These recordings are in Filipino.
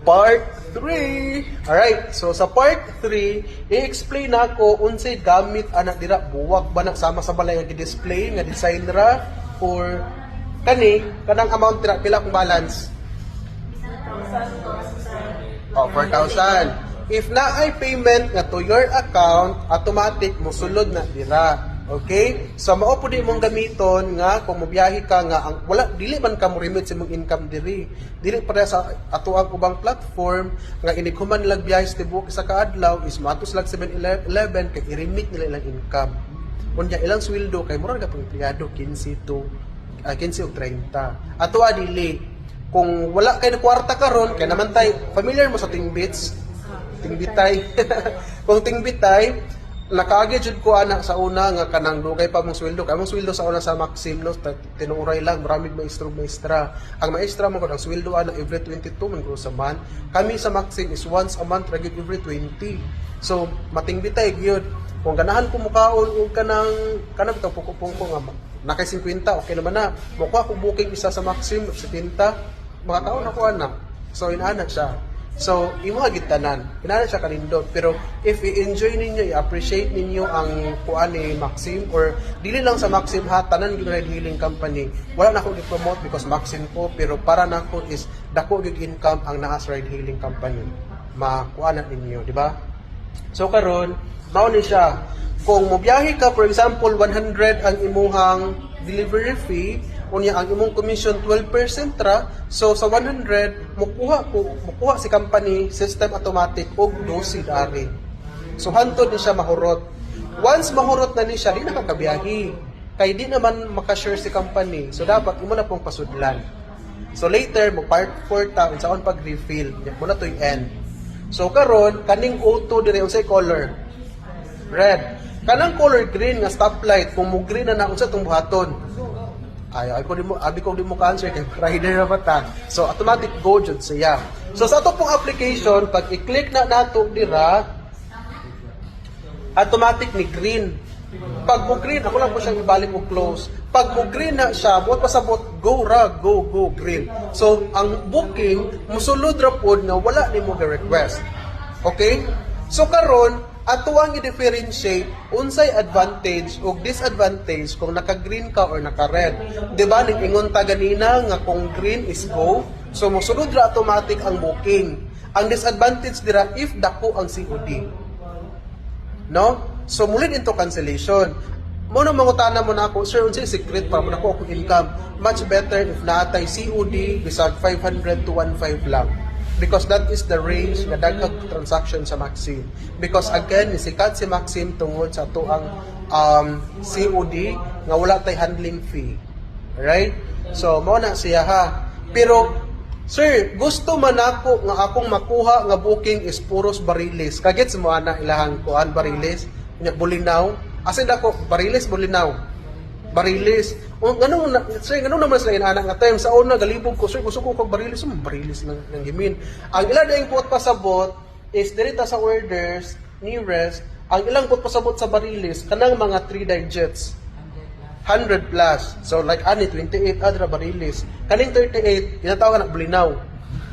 Part 3. Alright, so sa part 3, i-explain nako unsay gamit anak dira buwak ba na sama sa balay nga display nga design ra or kanang amount dira pila kung balance? 4,000. If na ay payment nga to your account, automatic mosulod na dira. Okay? So mao pud imong gamiton nga kung mobiyahe ka nga ang wala dili man ka mo remit sa imong income diri. Dili para sa ato ang ubang platform nga inighuman lag biyahe sa tibuok sa kaadlaw is matos lag 7-Eleven kay i-remit nila ilang income. Unya ilang sweldo kay murag atong empleyado 15 o 30. Ato dili. Kung wala kay na kwarta karon kay naman tay familiar mo sa Tingbits? Tingbitay. Kung tingbitay, nakaagi jud ko ana sa una nga kanang dugay pa mong sweldo. Kay mong sweldo sa una sa Maxim no, tinuuray lang maraming maestra. Ang maestra mo ko ang sweldo ana every 22 man ko sa month. Kami sa Maxim is once a month ra gyud every 20. So matingbitay gyud. Kung ganahan ko mukaon og kanang bitaw pukupungko nga nakay 50 okay naman na. Mukha ko booking isa sa Maxim 70 makakaon ako ana. So inaana siya. So, imo gitanan. Kinahanglan siya kanindot. Pero if i-enjoy ninyo, i-appreciate ninyo ang kuan ni Maxim or dili lang sa Maxim ha, tanan gyud ride hailing company. Wala na ako i-promote because Maxim ko, pero para nako is dako gyud income ang naa sa ride hailing company. Makuanan ninyo, di ba? So karon, mao ni siya. Kung mobiyahe ka, for example, 100 ang imuhang delivery fee, unya ang imong commission 12% ra, so sa 100 mukuha si company system automatic og 12 dari. So hantod ni siya mahurot. Once mahurot na ni siya, di na kakabiyahe. Kay di naman makashare si company. So dapat imo na pong pasudlan. So later mo part 4 ta unsaon pag refill. Mo na toy end. So karon kaning auto dire unsay color? Red. Kanang color green nga stoplight kung mo green na unsa tong buhaton? Ay ko di mo ka-answer kay rider na mata. So automatic go jud siya. So sa ato pong application pag i-click na nato dira automatic ni green. Pag mo green ako lang po siyang ibalik mo close. Pag mo green na siya, buot pasabot go green. So ang booking musulod ra pod nga wala nimo request. Okay? So karon ato ang i-differentiate unsay advantage o disadvantage kung naka-green ka or naka-red. Diba, ning-ingon ta ganina nga kung green is go, so mosunod ra automatic ang booking. Ang disadvantage dira if dako ang COD. No? So mulid into cancellation. Muna mangutana mo na ako, sir, unsay secret para mo nako akong income? Much better if naatay COD bisag 500 to 1.5 lang. Because that is the range na daghang transaction sa Maxim. Because again, sikat si Maxim tungod sa ato ang COD nga wala tay handling fee. Right? So, mao na siya ha. Pero, sir, gusto man ako nga akong makuha nga booking is puros Bariles. Kagets mo ana ilahang kuan Bariles, nya Bulinaw. Asin ako Bariles Bulinaw. Bariles. O ganun naman sila inaanak nga time sa una galibog ko sir gusto ko kag Bariles nang gimin. Ang ilang daing buot pasabot is dirita sa orders nearest ang ilang buot pasabot sa Bariles kanang mga 3 digits 100 plus. So like ani 28 adra Bariles. Kaning 38 ginatawag na Bulinaw.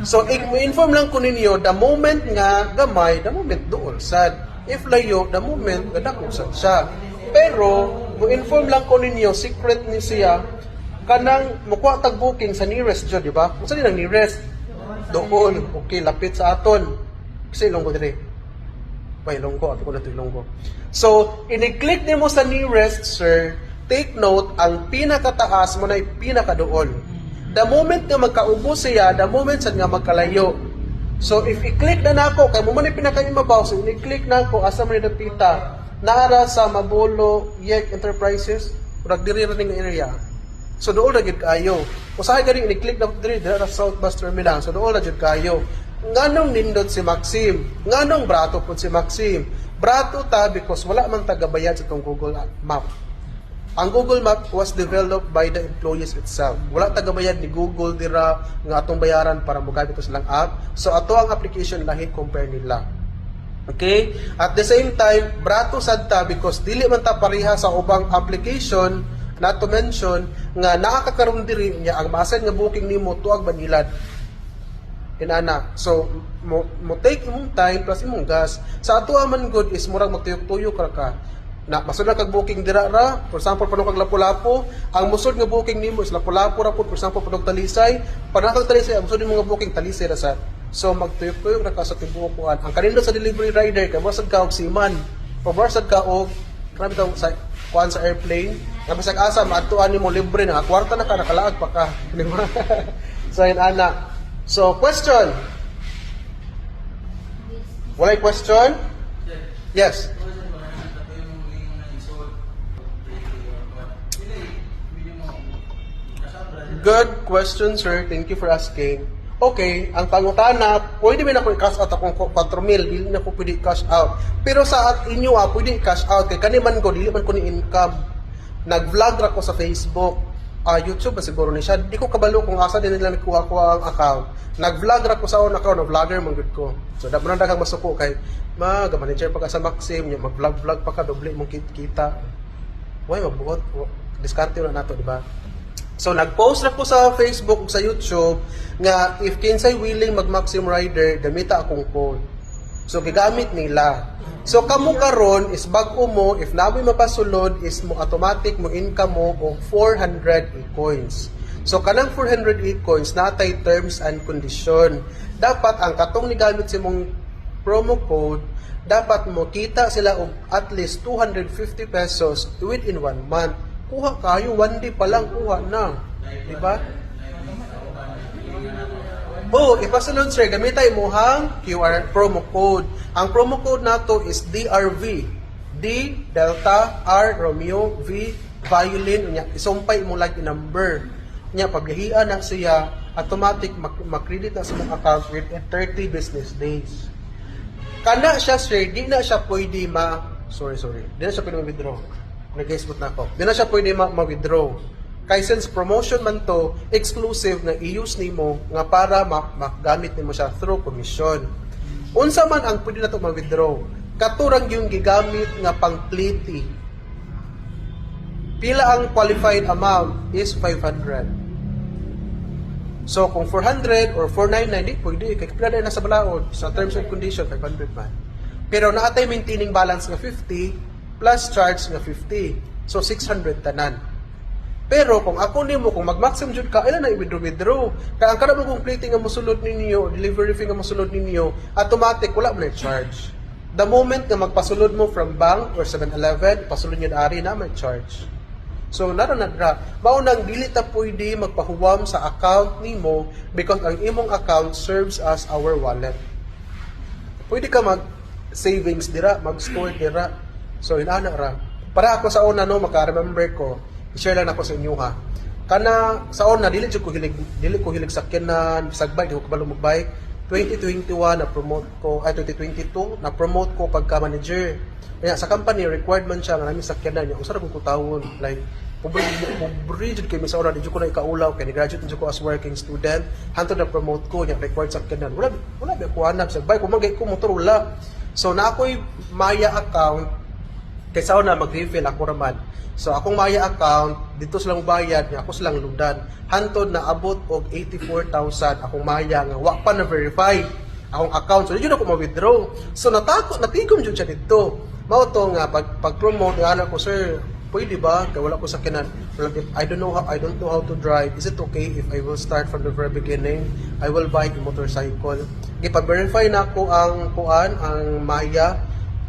So i-inform lang ko ninyo the moment nga gamay, the moment dool sad. If layo, the moment gadako sad siya. Pero mo-inform lang ko ninyo, secret ni siya, kanang mukuha tag booking sa nearest dyan, di ba? Kung saan ang nearest? Doon. Okay, lapit sa aton. Kasi Ilonggo dire. May Ilonggo, ato ko na ito Ilonggo. So, ini-click niyo mo sa nearest, sir, take note, ang pinakataas mo na yung pinakadoon. The moment nga magkaubo siya, the moment sa nga magkalayo. So, if i-click na nako, kaya mo man yung pinakaimabaw, so i-click na ako, asa mo napita, naara sa Mabolo Yek Enterprises urag diri ra ning area. So dool ra gid kayo. Usahay gani ni-click na diri sa South Bus Terminal. So dool ra gid kayo. Nganong nindot si Maxim? Nganong brato pud si Maxim? Brato ta because wala man tagabayad sa tong Google Map. Ang Google Map was developed by the employees itself. Wala tagabayad ni Google dira nga atong bayaran para mogamit silang app. So ato ang application lahi compare nila. Okay? At the same time, brato sad ta because dili man ta pareha sa ubang application not to mention nga nakakaroon diri niya ang masan nga booking nimo tuag Banilad. inana. So mo take imong time plus imong gas. Sa ato man good is murag magtuyok-tuyok ra ka. Na masud na kag booking dira ra, for example pano kag Lapu-Lapu, ang musod nga booking nimo is Lapu-Lapu ra pud, for example padung Talisay, pag nakag Talisay ang musod nimo nga booking Talisay ra sa. So magtuyok-tuyok ra ka sa tibuok kuan. Ang kanindot sa delivery rider kay mosad ka og siman. Pabasad ka og grabe daw sa kuan sa airplane. Nga bisag asa maadtuan nimo libre na kwarta na ka nakalaag pa ka. Di ba? So yun ana. So question. Walay question? Yes. Good question, sir. Thank you for asking. Okay, ang pangutana, pwede ba na ko i-cash out akong 4,000, dili na ko pwede i-cash out. Pero sa inyo, pwede i-cash out. Kaya kaniman ko, dili man ko ni income. Nag-vlog ra ko sa Facebook. YouTube, siguro ni siya. Di ko kabalo kung asa din nila nakuha ko ang account. Nag-vlog ra ko sa own account, na vlogger man gud ko. So, dapat na kang masuko kay, manager pa ka sa Maxim, mag-vlog pa ka, doble mong kita. Why, mabuot? Diskarte na nato, di ba? So nag-post na ko sa Facebook ug sa YouTube nga if kinsay willing mag-Maxim Rider, gamita akong code. So gigamit nila. So kamo karon is bag-o mo, if namoy mapasulod is mo automatic mo income mo og 400 e-coins. So kanang 400 e-coins natay terms and condition. Dapat ang katong ni gamit sa mong promo code, dapat mo kita sila og at least 250 pesos within 1 month. Kuha kayo, 1 day pa lang kuha na. Diba? Ipasulod sir, gamitay mo hang QR promo code. Ang promo code nato is DRV. D, Delta, R, Romeo, V, Violin. Isumpay mo like number. Pagyahian na siya, automatic makredit na sa mong account within 30 business days. Kana siya sir, di na siya pwede Sorry. Di na siya pwede ma-withdraw. Nag-guessbot na ako. Di na siya pwede ma-withdraw. Kaya since promotion man to, exclusive na i-use nimo nga para magamit nimo siya through commission. Unsa man ang pwede na to ma-withdraw? Katurang yung gigamit nga pang-pliti. Pila ang qualified amount is 500. So kung 400 or 499, di pwede. Kaya pila na nasa balaod. Sa terms and condition, 500 man. Pero naatay maintaining balance nga 50, plus charge nga 50. So 600 tanan. Pero kung ako nimo kung mag-maximum jud ka, ilan na i-withdraw. Kaya ang kada mo plating nga mosulod ninyo, delivery fee nga mosulod ninyo, automatic wala mo na charge. The moment nga magpasulod mo from bank or 7-Eleven, pasulod niyo ari na may charge. So naranadra, mao nang dili ta pwede magpahuwam sa account nimo because ang imong account serves as our wallet. Pwede ka mag savings dira, mag-store dira. So inana ra. Para ako sa una maka-remember ko, i-share lang ako sa inyo ha. Kana sa una dili ko hilig sakyanan, bisag bike, di ko kabalo mo bike. 2021 na promote ko, 2022 na promote ko pagka manager. Kaya sa company required man siya nga namin sakyanan niya. Usara kong kutawon like pobre jud kay sa una di ko na ikaulaw kay graduate jud ko as working student. Hanto na promote ko niya required sakyanan. Wala ba ko hanap sa bike, kumagay ko motor wala. So na ako'y Maya account kaysa una mag-refill ako raman. So akong Maya account, dito silang bayad, ako silang ludan. Hantod na abot og 84,000 akong Maya nga wa pa na verify akong account. So dito ako ma-withdraw. So natigom jud siya dito. Mao to nga pag-promote nga ko, sir, pwede ba? Kaya wala ko sakyanan. I don't know how to drive. Is it okay if I will start from the very beginning? I will buy a motorcycle. Gipa-verify na ko ang Maya.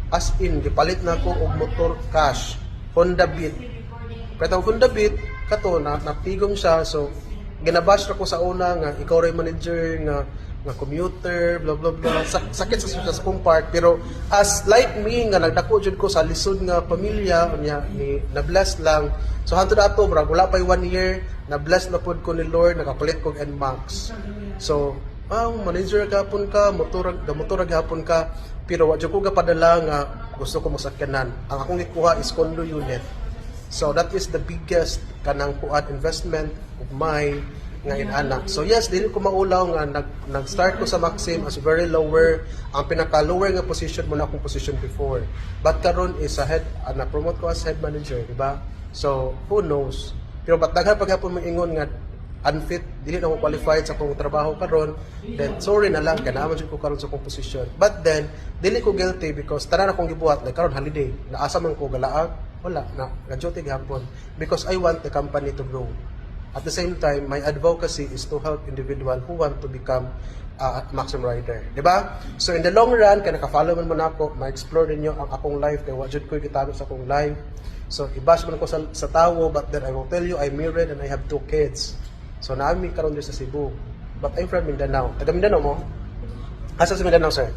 As in, gipalit na ko og motor cash. Honda Beat. Pero Honda Beat, kato, napigom siya. So, ginabash na ko sa una nga, ikaw rin manager, nga commuter, blah blah blah. Sakit sa kong part. Pero, as like me, nga nagdako dyan ko sa lisod nga pamilya, na-bless lang. So, hanto na ito, wala pa 1 year, na-bless na po ko ni Lord, nakapalit ko NMAX. So, manager gapon ka, motor gapon ka, pero wadyo ko gapadala nga gusto ko masakyanan. Ang akong ikuha is condo unit. So that is the biggest kanang kuan investment of my nga inana. So yes, dili ko maulaw nga nag-start ko sa Maxim as very lower. Ang pinaka-lower nga position mo na akong position before. But karon is a head, na-promote ko as head manager, di ba? So who knows? Pero ba't daghan paghapon mo ingon nga unfit, dili na ko qualified sa akong trabaho karon, then sorry na lang, kaya naman jud ko karon sa akong posisyon. But then, dili ko guilty because tanan akong gibuhat, like karon holiday, naasa man ko galaag, wala, na-duty gihapon. Because I want the company to grow. At the same time, my advocacy is to help individual who want to become maximum rider. Diba? So in the long run, kaya naka-follow man ako, ma-explore ninyo ang akong life, kaya wajud ko gitano sa akong life. So i-bash man ko sa tawo, but then I will tell you, I'm married and I have 2 kids. So naami karon din sa Cebu. But I'm from Mindanao. Taga Mindanao mo? Asa sa Mindanao, sir?